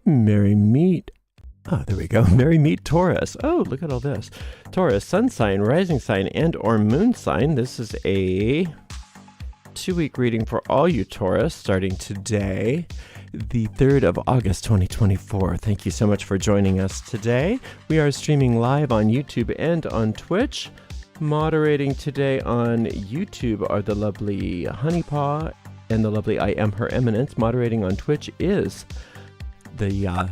Merry meet. Oh, there we go. Merry meet Taurus. Oh, look at all this. Taurus, sun sign, rising sign, and or moon sign. This is a 2-week reading for all you Taurus starting today, the 3rd of August, 2024. Thank you so much for joining us today. We are streaming live on YouTube and on Twitch. Moderating today on YouTube are the lovely Honeypaw and the lovely I Am Her Eminence. Moderating on Twitch is the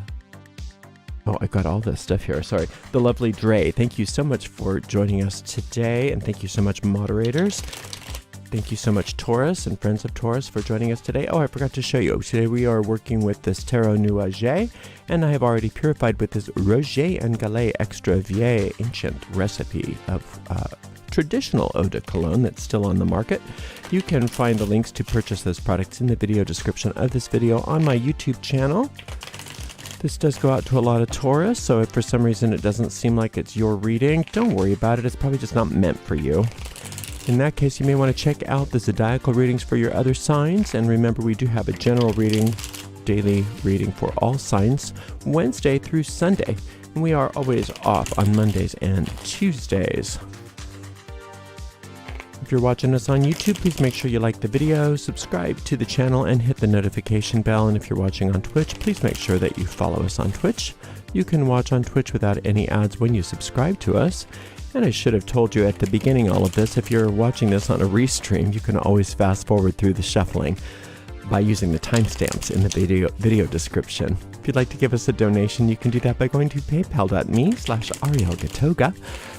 oh, I got all this stuff here. Sorry. The lovely Dre. Thank you so much for joining us today. And thank you so much, moderators. Thank you so much, Taurus and friends of Taurus, for joining us today. Oh, I forgot to show you. Today we are working with this Tarot Nuage, and I have already purified with this Roger and Gallet Extra Vieille ancient recipe of traditional eau de cologne that's still on the market. You can find the links to purchase those products in the video description of this video on my YouTube channel. This does go out to a lot of Taurus, so if for some reason it doesn't seem like it's your reading, don't worry about it. It's probably just not meant for you. In that case, you may want to check out the zodiacal readings for your other signs. And remember, we do have a general reading, daily reading for all signs, Wednesday through Sunday. And we are always off on Mondays and Tuesdays. If you're watching us on YouTube, please make sure you like the video, subscribe to the channel, and hit the notification bell. And if you're watching on Twitch, please make sure that you follow us on Twitch. You can watch on Twitch without any ads when you subscribe to us. And I should have told you at the beginning all of this. If you're watching this on a restream, you can always fast forward through the shuffling by using the timestamps in the video description. If you'd like to give us a donation, you can do that by going to paypal.me/ArielGatoga.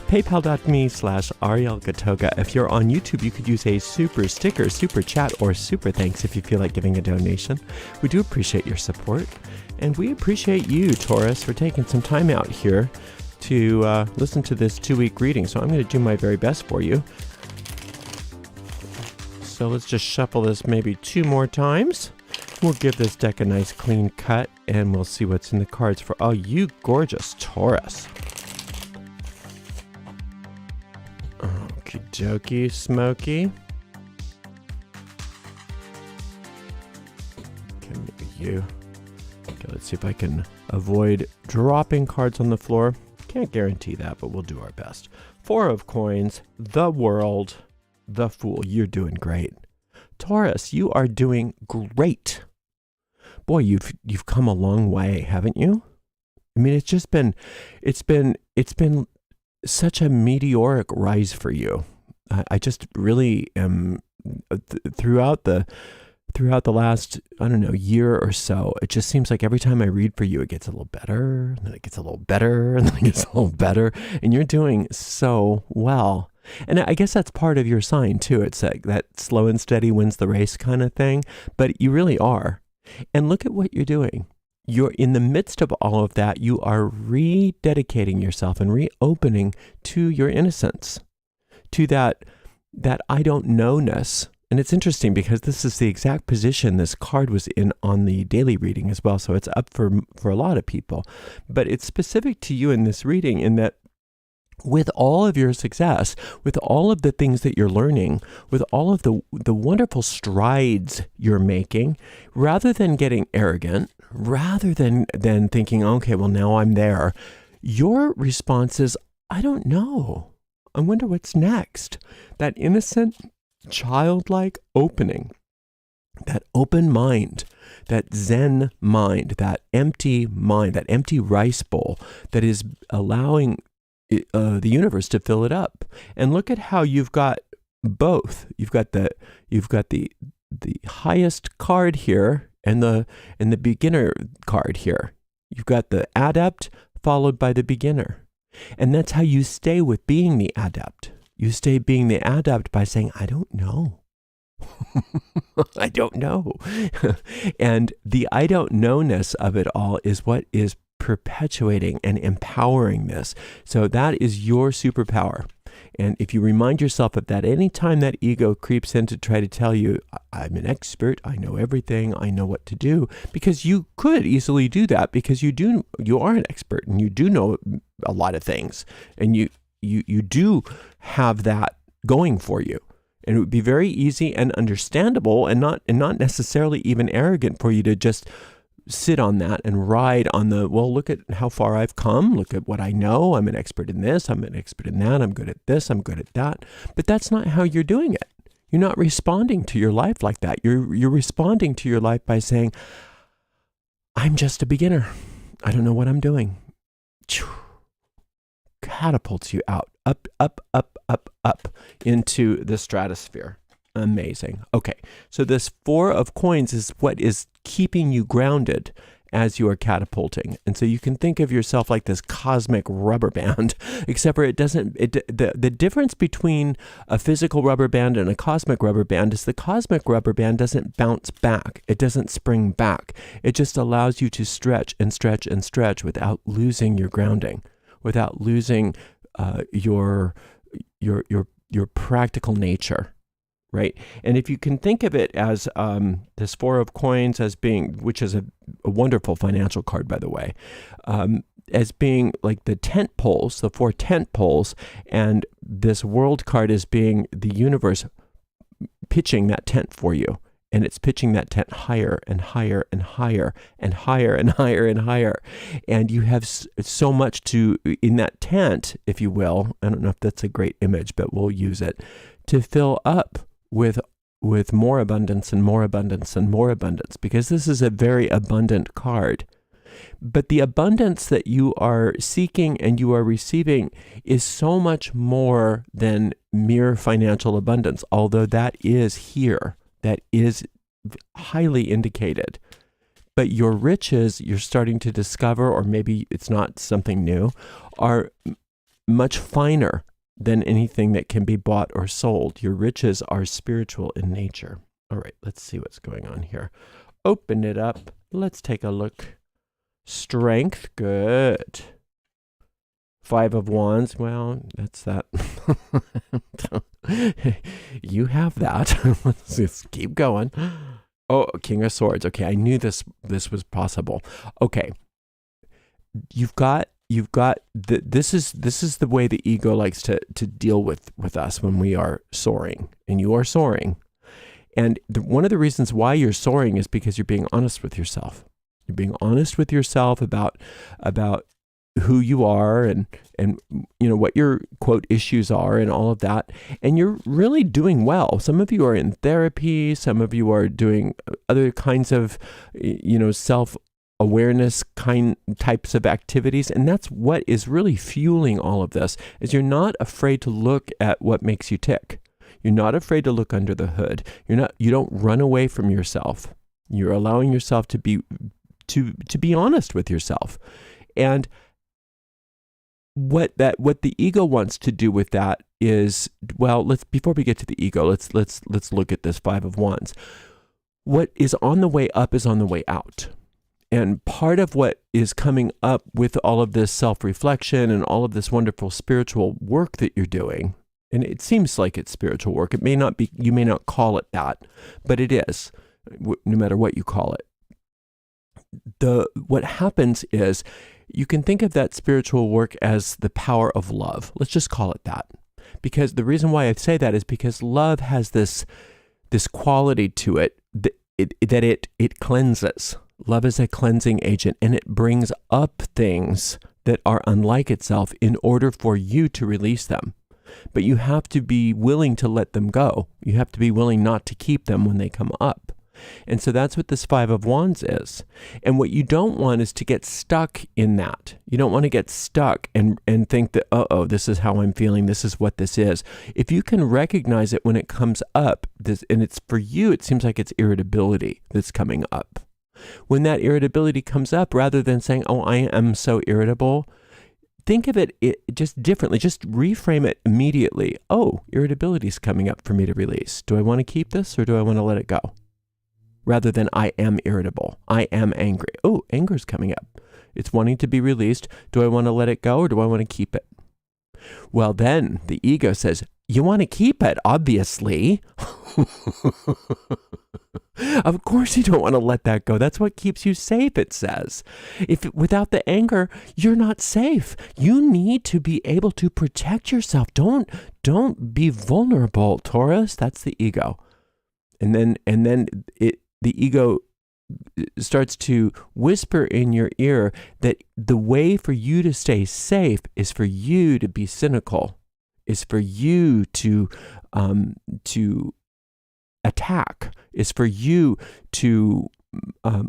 PayPal.me/ArielGatoga. If you're on YouTube, you could use a super sticker, super chat, or super thanks if you feel like giving a donation. We do appreciate your support. And we appreciate you, Taurus, for taking some time out here to listen to this 2-week reading. So I'm going to do my very best for you. So let's just shuffle this maybe 2 more times. We'll give this deck a nice clean cut, and we'll see what's in the cards for all you gorgeous Taurus. Okie dokie, Smokey. Come you. Okay, let's see if I can avoid dropping cards on the floor. Can't guarantee that, but we'll do our best. 4 of coins, the world, the fool. You're doing great. Taurus, you are doing great. Boy, you've come a long way, haven't you? I mean, it's been such a meteoric rise for you. I just really am throughout the last, I don't know, year or so, it just seems like every time I read for you, it gets a little better, and then it gets a little better, and then it gets a little better, and you're doing so well. And I guess that's part of your sign too. It's that slow and steady wins the race kind of thing, but you really are. And look at what you're doing. You're in the midst of all of that. You are rededicating yourself and reopening to your innocence, to that I don't know-ness. And it's interesting because this is the exact position this card was in on the daily reading as well. So it's up for a lot of people. But it's specific to you in this reading in that with all of your success, with all of the things that you're learning, with all of the wonderful strides you're making, rather than getting arrogant, rather than thinking, okay, well, now I'm there, your response is, I don't know. I wonder what's next. That innocent, childlike opening, that open mind, that Zen mind, that empty rice bowl that is allowing the universe to fill it up. And look at how you've got both. You've got the highest card here and the beginner card here. You've got the adept followed by the beginner. And that's how you stay with being the adept. You stay being the adept by saying, I don't know. I don't know. And the I don't know-ness of it all is what is perpetuating and empowering this. So that is your superpower. And if you remind yourself of that, anytime that ego creeps in to try to tell you, I'm an expert, I know everything, I know what to do, because you could easily do that because you are an expert and you do know a lot of things, and you do have that going for you. And it would be very easy and understandable and not necessarily even arrogant for you to just sit on that and ride on the, well, look at how far I've come. Look at what I know. I'm an expert in this. I'm an expert in that. I'm good at this. I'm good at that. But that's not how you're doing it. You're not responding to your life like that. You're responding to your life by saying, I'm just a beginner. I don't know what I'm doing. Catapults you out, up, up, up, up, up into the stratosphere. Amazing. Okay, so this 4 of coins is what is keeping you grounded as you are catapulting. And so you can think of yourself like this cosmic rubber band, except for the difference between a physical rubber band and a cosmic rubber band is the cosmic rubber band doesn't bounce back. It doesn't spring back. It just allows you to stretch and stretch and stretch without losing your grounding, without losing your practical nature. Right? And if you can think of it as this 4 of coins as being, which is a wonderful financial card, by the way, as being like the tent poles, the 4 tent poles, and this world card as being the universe pitching that tent for you. And it's pitching that tent higher and higher and higher and higher and higher and higher. And you have so much in that tent, if you will, I don't know if that's a great image, but we'll use it, to fill up with more abundance and more abundance and more abundance, because this is a very abundant card. But the abundance that you are seeking and you are receiving is so much more than mere financial abundance, although that is here, that is highly indicated. But your riches, you're starting to discover, or maybe it's not something new, are much finer than anything that can be bought or sold. Your riches are spiritual in nature. All right, let's see what's going on here. Open it up. Let's take a look. Strength, good. 5 of Wands, well, that's that. You have that. Let's just keep going. Oh, King of Swords. Okay, I knew this was possible. Okay, this is the way the ego likes to deal with us when we are soaring, and you are soaring. And one of the reasons why you're soaring is because you're being honest with yourself. You're being honest with yourself about who you are and you know what your quote issues are and all of that. And you're really doing well. Some of you are in therapy, some of you are doing other kinds of self-awareness types of activities, and that's what is really fueling all of this. Is you're not afraid to look at what makes you tick. You're not afraid to look under the hood. You don't run away from yourself. You're allowing yourself to be honest with yourself. And what the ego wants to do with that is, well, before we get to the ego, let's look at this 5 of Wands. What is on the way up is on the way out. And part of what is coming up with all of this self-reflection and all of this wonderful spiritual work that you're doing, and it seems like it's spiritual work. It may not be, you may not call it that, but it is, no matter what you call it. What happens is you can think of that spiritual work as the power of love. Let's just call it that. Because the reason why I say that is because love has this quality to it that it cleanses. Love is a cleansing agent, and it brings up things that are unlike itself in order for you to release them. But you have to be willing to let them go. You have to be willing not to keep them when they come up. And so that's what this 5 of Wands is. And what you don't want is to get stuck in that. You don't want to get stuck and think that, this is how I'm feeling. This is what this is. If you can recognize it when it comes up, and it's for you, it seems like it's irritability that's coming up. When that irritability comes up, rather than saying, I am so irritable, think of it just differently. Just reframe it immediately. Irritability is coming up for me to release. Do I want to keep this or do I want to let it go? Rather than I am irritable. I am angry. Anger is coming up. It's wanting to be released. Do I want to let it go or do I want to keep it? Well, then the ego says, you want to keep it, obviously. Of course you don't want to let that go. That's what keeps you safe, it says. Without the anger, you're not safe. You need to be able to protect yourself. Don't be vulnerable, Taurus. That's the ego. And then the ego starts to whisper in your ear that the way for you to stay safe is for you to be cynical, is for you to attack, is for you to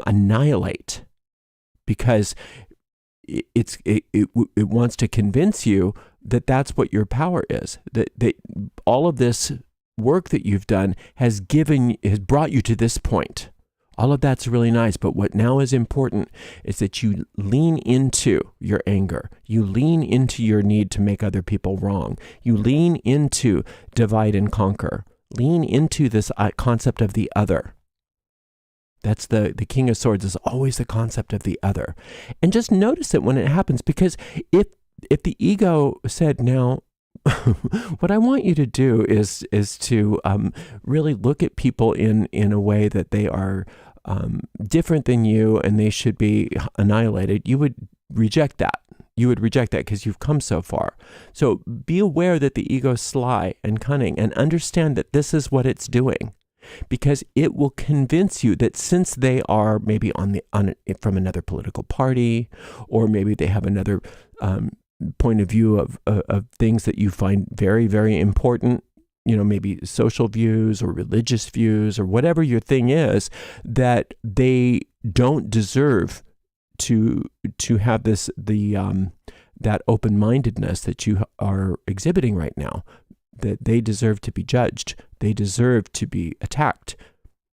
annihilate, because it wants to convince you that that's what your power is, that all of this work that you've done has brought you to this point. All of that's really nice, but what now is important is that you lean into your anger. You lean into your need to make other people wrong. You lean into divide and conquer. Lean into this concept of the other. That's the King of Swords is always the concept of the other. And just notice it when it happens, because if the ego said, now, what I want you to do is to really look at people in a way that they are different than you and they should be annihilated, you would reject that. You would reject that because you've come so far. So be aware that the ego is sly and cunning, and understand that this is what it's doing, because it will convince you that since they are maybe from another political party, or maybe they have another point of view of things that you find very, very important, maybe social views or religious views or whatever your thing is, that they don't deserve to have that open-mindedness that you are exhibiting right now, that they deserve to be judged. They deserve to be attacked,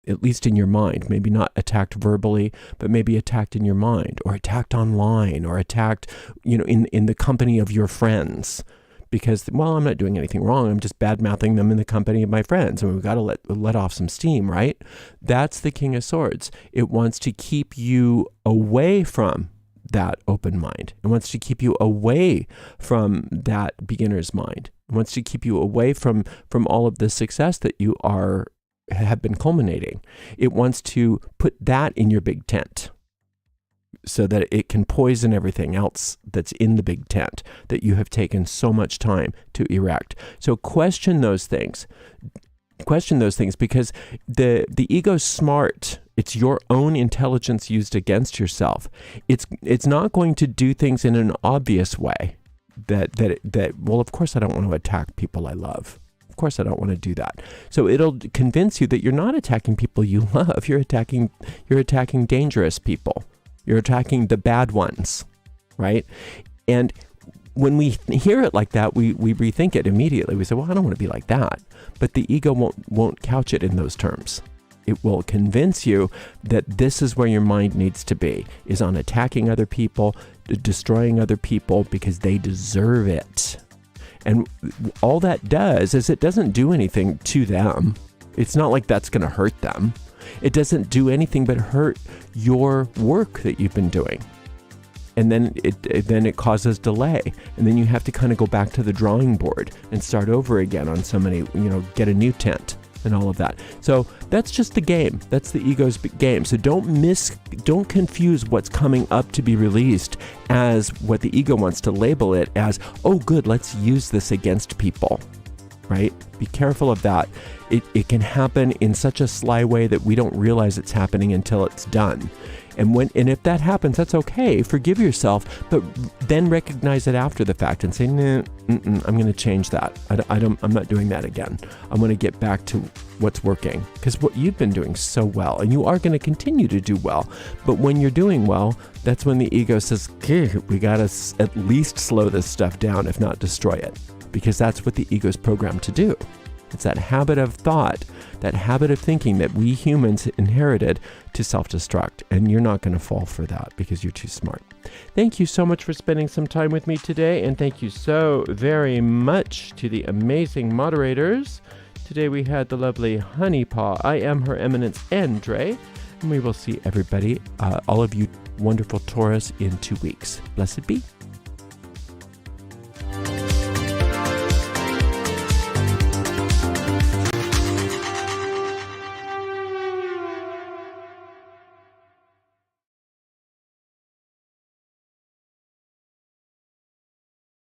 at least in your mind. Maybe not attacked verbally, but maybe attacked in your mind, or attacked online, or attacked, in the company of your friends. Because, well, I'm not doing anything wrong. I'm just bad-mouthing them in the company of my friends. And we've got to let off some steam, right? That's the King of Swords. It wants to keep you away from that open mind. It wants to keep you away from that beginner's mind. It wants to keep you away from all of the success that you have been culminating. It wants to put that in your big tent, so that it can poison everything else that's in the big tent that you have taken so much time to erect. So question those things. Question those things, because the ego's smart. It's your own intelligence used against yourself. It's not going to do things in an obvious way that well, of course I don't want to attack people I love. Of course I don't want to do that. So it'll convince you that you're not attacking people you love. You're attacking dangerous people. You're attacking the bad ones, right? And when we hear it like that, we rethink it immediately. We say, well, I don't want to be like that. But the ego won't couch it in those terms. It will convince you that this is where your mind needs to be, is on attacking other people, destroying other people because they deserve it. And all that does is it doesn't do anything to them. It's not like that's going to hurt them. It doesn't do anything but hurt your work that you've been doing. And then it causes delay. And then you have to kind of go back to the drawing board and start over again on so many, get a new tent and all of that. So that's just the game. That's the ego's game. So don't confuse what's coming up to be released as what the ego wants to label it as, oh good, let's use this against people. Right? Be careful of that. It can happen in such a sly way that we don't realize it's happening until it's done. And if that happens, that's okay. Forgive yourself, but then recognize it after the fact and say, nah, I'm going to change that. I'm not doing that again. I'm going to get back to what's working, because what you've been doing so well, and you are going to continue to do well. But when you're doing well, that's when the ego says, we got to at least slow this stuff down, if not destroy it. Because that's what the ego is programmed to do. It's that habit of thought, that habit of thinking that we humans inherited to self-destruct. And you're not going to fall for that because you're too smart. Thank you so much for spending some time with me today. And thank you so very much to the amazing moderators. Today we had the lovely Honeypaw. I am Her Eminence Andre. And we will see everybody, all of you wonderful Taurus, in 2 weeks. Blessed be.